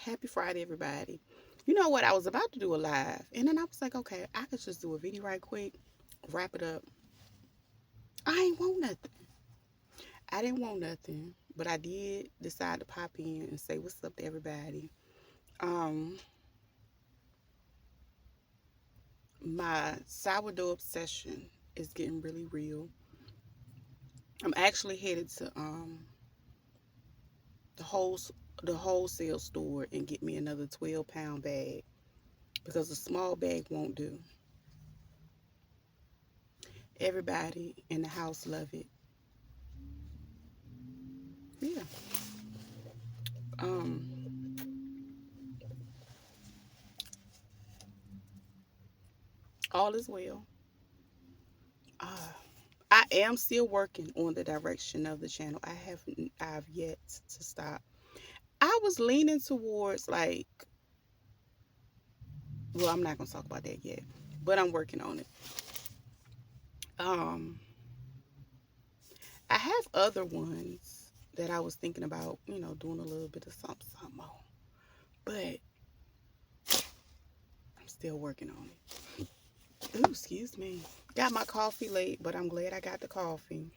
Happy Friday, everybody. You know what? I was about to do a live, and then I was like, okay, I could just do a video right quick, wrap it up. I ain't want nothing. I didn't want nothing, but I did decide to pop in and say what's up to everybody. Um, my sourdough obsession is getting really real. I'm actually headed to the whole the wholesale store and get me another 12-pound bag because a small bag won't do. Everybody in the house love it. Yeah. Um, all is well. Uh, I am still working on the direction of the channel. I've yet to stop. I was leaning towards like, well, I'm not gonna talk about that yet, but I'm working on it. Um, I have other ones that I was thinking about, doing a little bit of something, something more, but I'm still working on it. Ooh, excuse me. Got my coffee late, but I'm glad I got the coffee.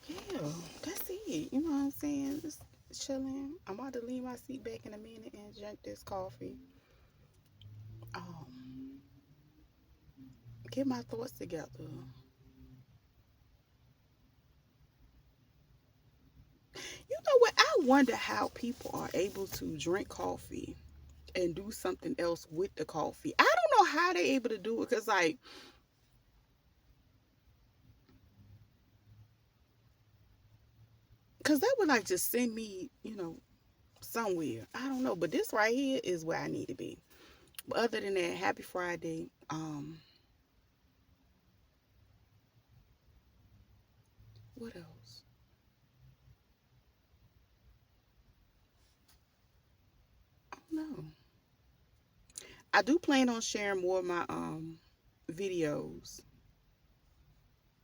Yeah, that's it. You know what I'm saying? Just chilling. I'm about to leave my seat back in a minute and drink this coffee. Um, get my thoughts together. You know what? I wonder how people are able to drink coffee and do something else with the coffee. I don't know how they're able to do it because that would like just send me, somewhere. I don't know, but this right here is where I need to be. But other than that, happy Friday. What else? I don't know. I do plan on sharing more of my videos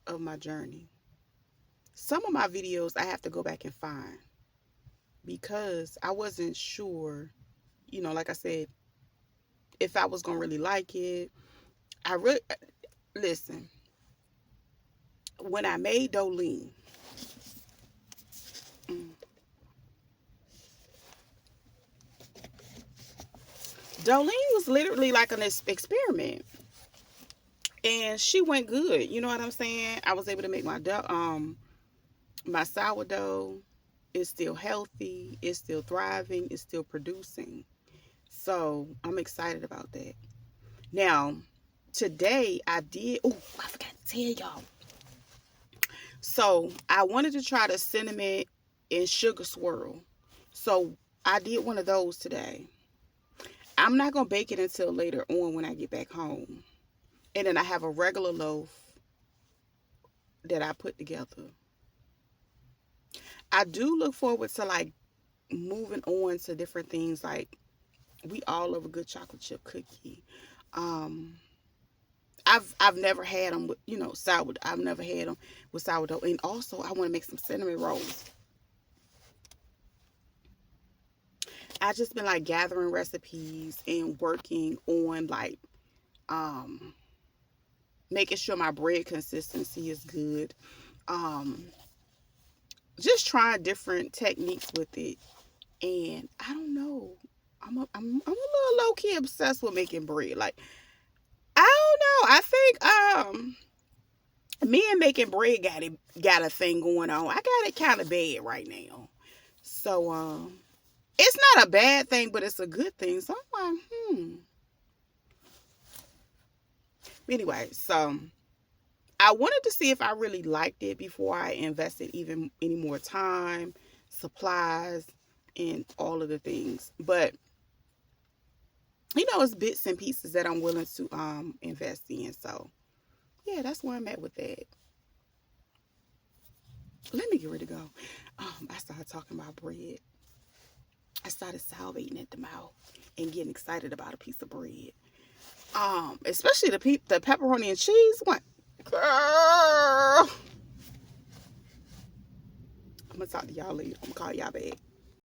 of my journey. Some of my videos I have to go back and find because I wasn't sure, like I said, if I was gonna really like it. I really listen. When I made Dolene, mm, Dolene was literally like an experiment, and she went good. You know what I'm saying? I was able to make my sourdough. It's still healthy. It's still thriving. It's still producing. So I'm excited about that. Now, today I did. Oh, I forgot to tell y'all. So I wanted to try the cinnamon and sugar swirl. So I did one of those today. I'm not gonna bake it until later on when I get back home. And then I have a regular loaf that I put together. I do look forward to like moving on to different things. Like we all love a good chocolate chip cookie. Um, I've never had them with sourdough. I've never had them with sourdough, and also I want to make some cinnamon rolls. I just been like gathering recipes and working on like um making sure my bread consistency is good. Um, just trying different techniques with it, and I don't know. I'm a little low key obsessed with making bread. Like I don't know. I think me and making bread got a thing going on. I got it kind of bad right now. So it's not a bad thing, but it's a good thing. So I'm like, Anyway, so I wanted to see if I really liked it before I invested even any more time, supplies, and all of the things. But it's bits and pieces that I'm willing to invest in. So yeah, that's where I'm at with that. Let me get ready to go. I started talking about bread. I started salivating at the mouth and getting excited about a piece of bread. Especially the pepperoni and cheese one. Girl. I'm gonna talk to y'all later. I'm gonna call y'all back.